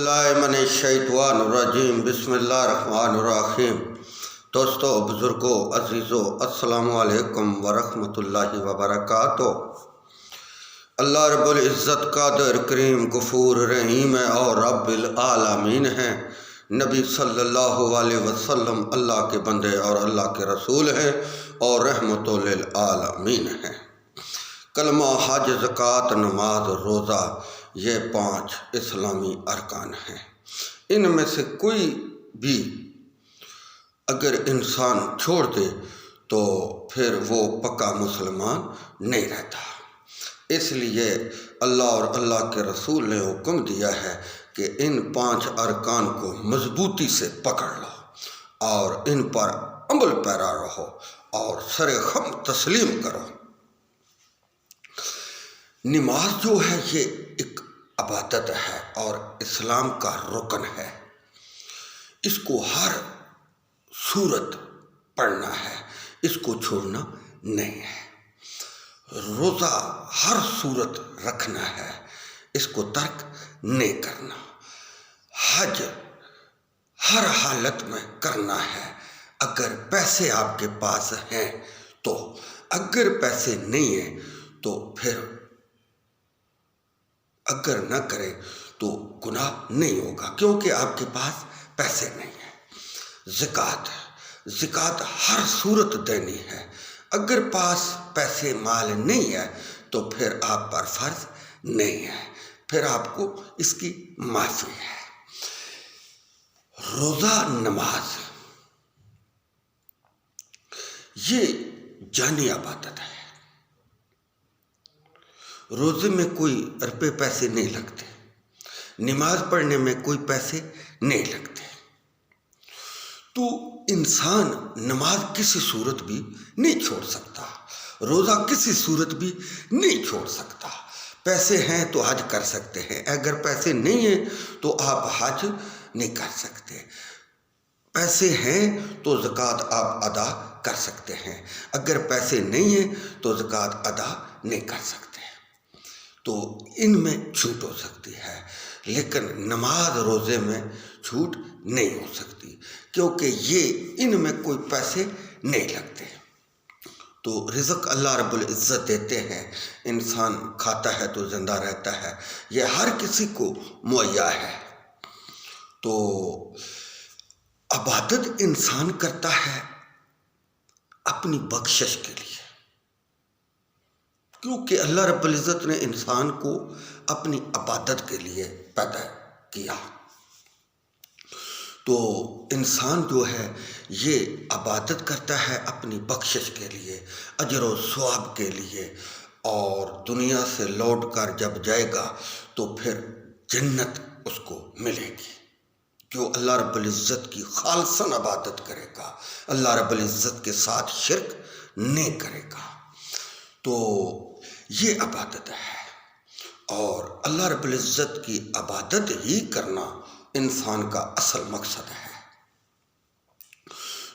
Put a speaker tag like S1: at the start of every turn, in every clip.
S1: باللہ من الشیطان الرجیم بسم اللہ الرحمن الرحیم۔ دوستو، بزرگوں، عزیزوں، السلام علیکم ورحمۃ اللہ وبرکاتہ۔ اللہ رب العزت قادر کریم غفور رحیم ہے اور رب العالمین ہیں۔ نبی صلی اللہ علیہ وسلم اللہ کے بندے اور اللہ کے رسول ہیں اور رحمت للعالمین ہیں۔ کلمہ، حج، زکوٰۃ، نماز، روزہ، یہ 5 اسلامی ارکان ہیں۔ ان میں سے کوئی بھی اگر انسان چھوڑ دے تو پھر وہ پکا مسلمان نہیں رہتا۔ اس لیے اللہ اور اللہ کے رسول نے حکم دیا ہے کہ ان 5 ارکان کو مضبوطی سے پکڑ لو اور ان پر عمل پیرا رہو اور سر خم تسلیم کرو۔ نماز جو ہے یہ ایک عبادت ہے اور اسلام کا رکن ہے۔ اس کو ہر صورت پڑھنا ہے، اس کو چھوڑنا نہیں ہے۔ روزہ ہر صورت رکھنا ہے، اس کو ترک نہیں کرنا۔ حج ہر حالت میں کرنا ہے، اگر پیسے آپ کے پاس ہیں تو، اگر پیسے نہیں ہیں تو پھر اگر نہ کرے تو گناہ نہیں ہوگا، کیونکہ آپ کے پاس پیسے نہیں ہیں۔ زکوٰۃ ہر صورت دینی ہے، اگر پاس پیسے مال نہیں ہے تو پھر آپ پر فرض نہیں ہے، پھر آپ کو اس کی معافی ہے۔ روزہ، نماز، یہ جانی عبادت ہے۔ روزے میں کوئی روپے پیسے نہیں لگتے، نماز پڑھنے میں کوئی پیسے نہیں لگتے، تو انسان نماز کسی صورت بھی نہیں چھوڑ سکتا، روزہ کسی صورت بھی نہیں چھوڑ سکتا۔ پیسے ہیں تو حج کر سکتے ہیں، اگر پیسے نہیں ہیں تو آپ حج نہیں کر سکتے۔ پیسے ہیں تو زکوٰۃ آپ ادا کر سکتے ہیں، اگر پیسے نہیں ہیں تو زکوٰۃ ادا نہیں کر سکتے۔ تو ان میں چھوٹ ہو سکتی ہے، لیکن نماز، روزے میں چھوٹ نہیں ہو سکتی، کیونکہ یہ ان میں کوئی پیسے نہیں لگتے۔ تو رزق اللہ رب العزت دیتے ہیں، انسان کھاتا ہے تو زندہ رہتا ہے، یہ ہر کسی کو مہیا ہے۔ تو عبادت انسان کرتا ہے اپنی بخشش کے لیے، کیونکہ اللہ رب العزت نے انسان کو اپنی عبادت کے لیے پیدا کیا۔ تو انسان جو ہے یہ عبادت کرتا ہے اپنی بخشش کے لیے، اجر و ثواب کے لیے، اور دنیا سے لوٹ کر جب جائے گا تو پھر جنت اس کو ملے گی۔ جو اللہ رب العزت کی خالصاً عبادت کرے گا، اللہ رب العزت کے ساتھ شرک نہیں کرے گا، تو یہ عبادت ہے۔ اور اللہ رب العزت کی عبادت ہی کرنا انسان کا اصل مقصد ہے۔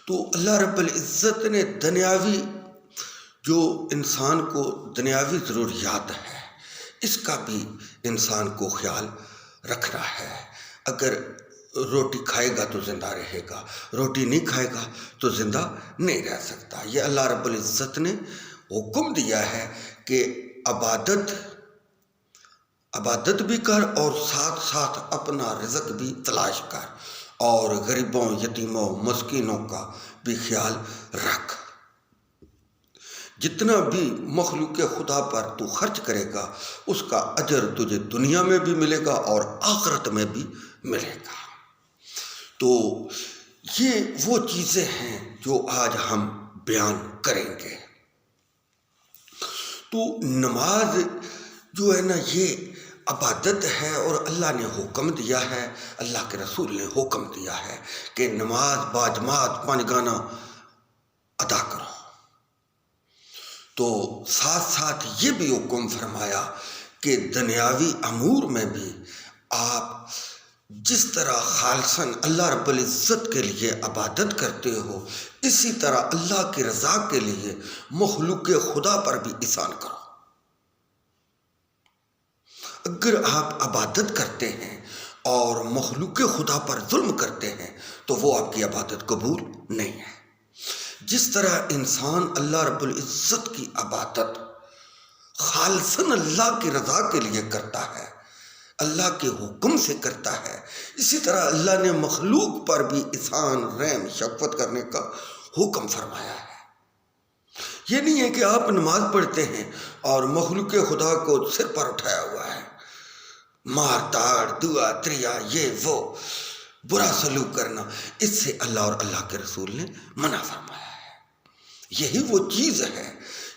S1: تو اللہ رب العزت نے دنیاوی جو انسان کو دنیاوی ضروریات ہے، اس کا بھی انسان کو خیال رکھنا ہے۔ اگر روٹی کھائے گا تو زندہ رہے گا، روٹی نہیں کھائے گا تو زندہ نہیں رہ سکتا۔ یہ اللہ رب العزت نے حکم دیا ہے کہ عبادت بھی کر اور ساتھ ساتھ اپنا رزق بھی تلاش کر، اور غریبوں، یتیموں، مسکینوں کا بھی خیال رکھ۔ جتنا بھی مخلوق خدا پر تو خرچ کرے گا، اس کا اجر تجھے دنیا میں بھی ملے گا اور آخرت میں بھی ملے گا۔ تو یہ وہ چیزیں ہیں جو آج ہم بیان کریں گے۔ تو نماز جو ہے نا، یہ عبادت ہے، اور اللہ نے حکم دیا ہے، اللہ کے رسول نے حکم دیا ہے کہ نماز باجماعت 5 گانا ادا کرو۔ تو ساتھ ساتھ یہ بھی حکم فرمایا کہ دنیاوی امور میں بھی آپ جس طرح خالصاً اللہ رب العزت کے لیے عبادت کرتے ہو، اسی طرح اللہ کی رضا کے لیے مخلوق خدا پر بھی احسان کرو۔ اگر آپ عبادت کرتے ہیں اور مخلوق خدا پر ظلم کرتے ہیں تو وہ آپ کی عبادت قبول نہیں ہے۔ جس طرح انسان اللہ رب العزت کی عبادت خالصاً اللہ کی رضا کے لیے کرتا ہے، اللہ کے حکم سے کرتا ہے، اسی طرح اللہ نے مخلوق پر بھی احسان، رحم، شفقت کرنے کا حکم فرمایا ہے۔ یہ نہیں ہے کہ آپ نماز پڑھتے ہیں اور مخلوق خدا کو سر پر اٹھایا ہوا ہے، مار تاڑ، دعا تریا، یہ وہ برا سلوک کرنا، اس سے اللہ اور اللہ کے رسول نے منع فرمایا ہے۔ یہی وہ چیز ہے،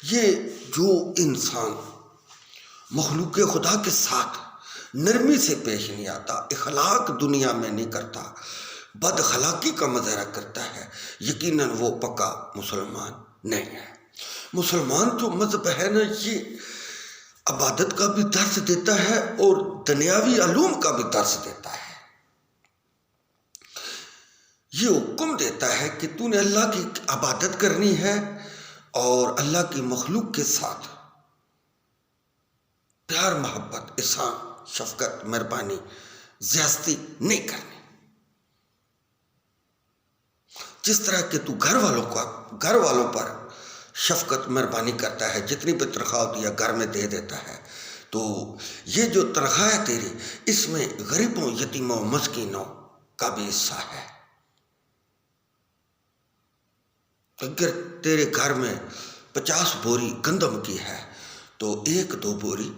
S1: یہ جو انسان مخلوق خدا کے ساتھ نرمی سے پیش نہیں آتا، اخلاق دنیا میں نہیں کرتا، بد اخلاقی کا مظاہرہ کرتا ہے، یقیناً وہ پکا مسلمان نہیں ہے۔ مسلمان جو مذہب ہے نا، یہ عبادت کا بھی درس دیتا ہے اور دنیاوی علوم کا بھی درس دیتا ہے۔ یہ حکم دیتا ہے کہ تو نے اللہ کی عبادت کرنی ہے اور اللہ کی مخلوق کے ساتھ پیار، محبت، احسان، شفقت، مہربانی، زیادتی نہیں کرنی۔ جس طرح کہ تو گھر والوں پر شفقت، مہربانی کرتا ہے، جتنی بھی تنخواہ ہوتی ہے گھر میں دے دیتا ہے، تو یہ جو تنخواہ ہے تیری، اس میں غریبوں، یتیموں، مسکینوں کا بھی حصہ ہے۔ اگر تیرے گھر میں 50 بوری گندم کی ہے تو 1-2 بوری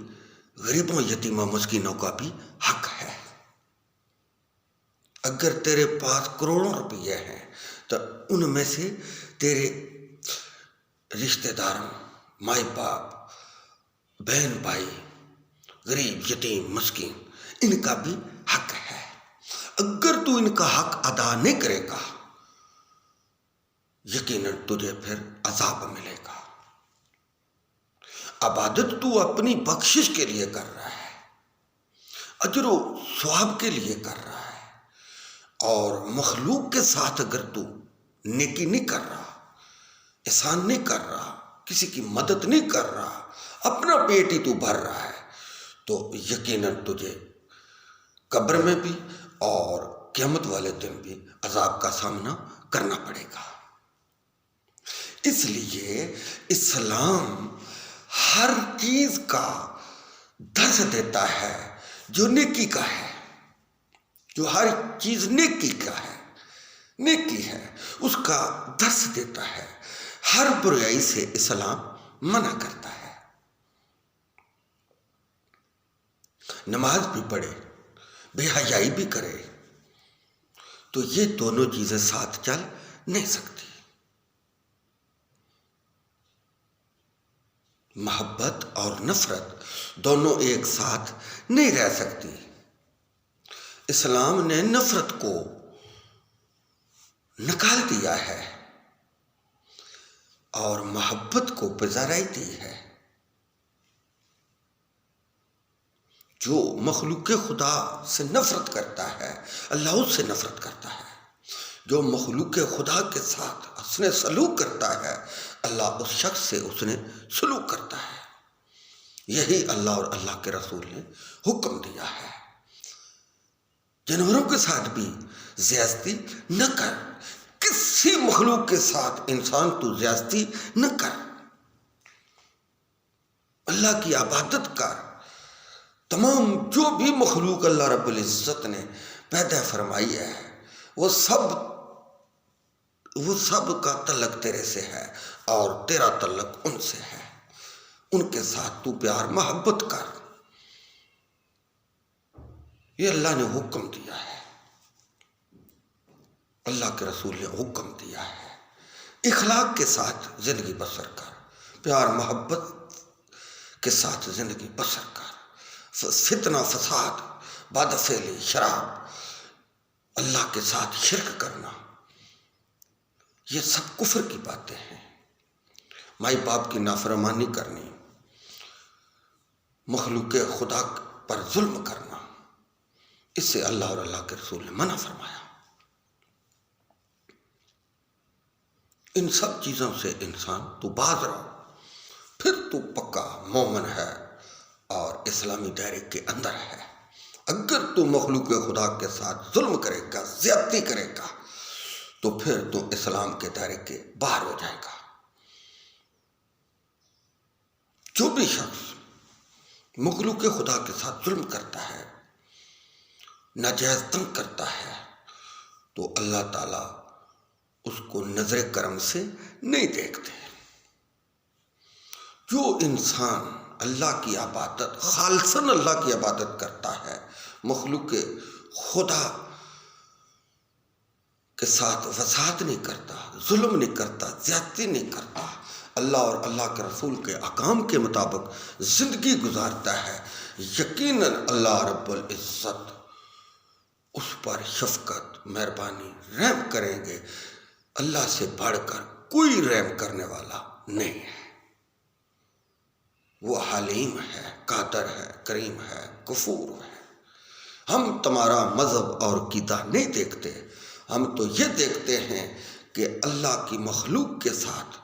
S1: غریبوں، یتیموں، مسکینوں کا بھی حق ہے۔ اگر تیرے پاس کروڑوں روپیے ہیں تو ان میں سے تیرے رشتہ داروں، مائی باپ، بہن بھائی، غریب، یتیم، مسکین، ان کا بھی حق ہے۔ اگر تو ان کا حق ادا نہیں کرے گا، یقیناً تجھے پھر عذاب ملے گا۔ عبادت تو اپنی بخشش کے لیے کر رہا ہے، اجر و ثواب کے لیے کر رہا ہے، اور مخلوق کے ساتھ اگر تو نیکی نہیں کر رہا، احسان نہیں کر رہا، کسی کی مدد نہیں کر رہا، اپنا پیٹ ہی تو بھر رہا ہے، تو یقیناً تجھے قبر میں بھی اور قیامت والے دن بھی عذاب کا سامنا کرنا پڑے گا۔ اس لیے اسلام ہر چیز کا درس دیتا ہے جو نیکی کا ہے، جو ہر چیز نیکی کا ہے، نیکی ہے، اس کا درس دیتا ہے۔ ہر برائی سے اسلام منع کرتا ہے۔ نماز بھی پڑھے، بے حیائی بھی کرے، تو یہ دونوں چیزیں ساتھ چل نہیں سکتی۔ محبت اور نفرت دونوں ایک ساتھ نہیں رہ سکتی۔ اسلام نے نفرت کو نکال دیا ہے اور محبت کو پذیرائی دی ہے۔ جو مخلوق خدا سے نفرت کرتا ہے، اللہ اس سے نفرت کرتا ہے۔ جو مخلوق خدا کے ساتھ حسن سلوک کرتا ہے، اللہ اس شخص سے اس نے سلوک کرتا ہے۔ یہی اللہ اور اللہ کے رسول نے حکم دیا ہے۔ جانوروں کے ساتھ بھی زیادتی نہ کر، کسی مخلوق کے ساتھ انسان تو زیادتی نہ کر، اللہ کی عبادت کر۔ تمام جو بھی مخلوق اللہ رب العزت نے پیدا فرمائی ہے، وہ سب کا تعلق تیرے سے ہے اور تیرا تعلق ان سے ہے۔ ان کے ساتھ تو پیار محبت کر، یہ اللہ نے حکم دیا ہے، اللہ کے رسول نے حکم دیا ہے۔ اخلاق کے ساتھ زندگی بسر کر، پیار محبت کے ساتھ زندگی بسر کر۔ فتنہ، فساد، بدفعلی، شراب، اللہ کے ساتھ شرک کرنا، یہ سب کفر کی باتیں ہیں۔ مائی باپ کی نافرمانی کرنی، مخلوق خدا پر ظلم کرنا، اس سے اللہ اور اللہ کے رسول نے منع فرمایا۔ ان سب چیزوں سے انسان تو باز رہو، پھر تو پکا مومن ہے اور اسلامی دائرے کے اندر ہے، اگر تو مخلوق خدا کے ساتھ ظلم کرے گا، زیادتی کرے گا، تو پھر تو اسلام کے دائرے کے باہر ہو جائے گا۔ جو بھی شخص مخلوق خدا کے ساتھ ظلم کرتا ہے، ناجائز تنگ کرتا ہے، تو اللہ تعالیٰ اس کو نظر کرم سے نہیں دیکھتے۔ جو انسان اللہ کی عبادت، خالصاً اللہ کی عبادت کرتا ہے، مخلوق خدا کے ساتھ وسعت نہیں کرتا، ظلم نہیں کرتا، زیادتی نہیں کرتا، اللہ اور اللہ کے رسول کے احکام کے مطابق زندگی گزارتا ہے، یقیناً اللہ رب العزت اس پر شفقت، مہربانی، رحم کریں گے۔ اللہ سے بڑھ کر کوئی رحم کرنے والا نہیں ہے۔ وہ حلیم ہے، قادر ہے، کریم ہے، غفور ہے۔ ہم تمہارا مذہب اور عقیدہ نہیں دیکھتے، ہم تو یہ دیکھتے ہیں کہ اللہ کی مخلوق کے ساتھ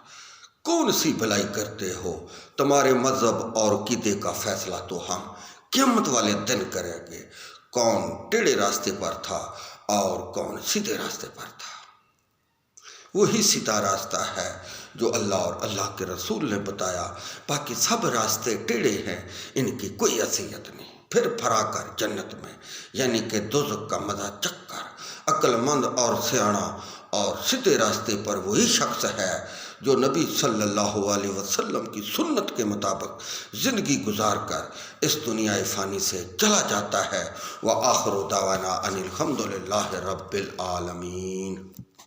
S1: کون سی بھلائی کرتے ہو۔ تمہارے مذہب اور عقیدے کا فیصلہ تو ہم قیامت والے دن کریں گے، کون ٹیڑھے راستے پر تھا اور کون سیدھے راستے پر تھا۔ وہی سیدھا راستہ ہے جو اللہ اور اللہ کے رسول نے بتایا، باقی سب راستے ٹیڑھے ہیں، ان کی کوئی حیثیت نہیں۔ پھر پھرا کر جنت میں، یعنی کہ دوزخ کا مزہ چکھ کر، عقل مند اور سیانا اور سیدھے راستے پر وہی شخص ہے جو نبی صلی اللہ علیہ وسلم کی سنت کے مطابق زندگی گزار کر اس دنیا فانی سے چلا جاتا ہے۔ وآخر دعوانا ان الحمد للہ رب العالمین۔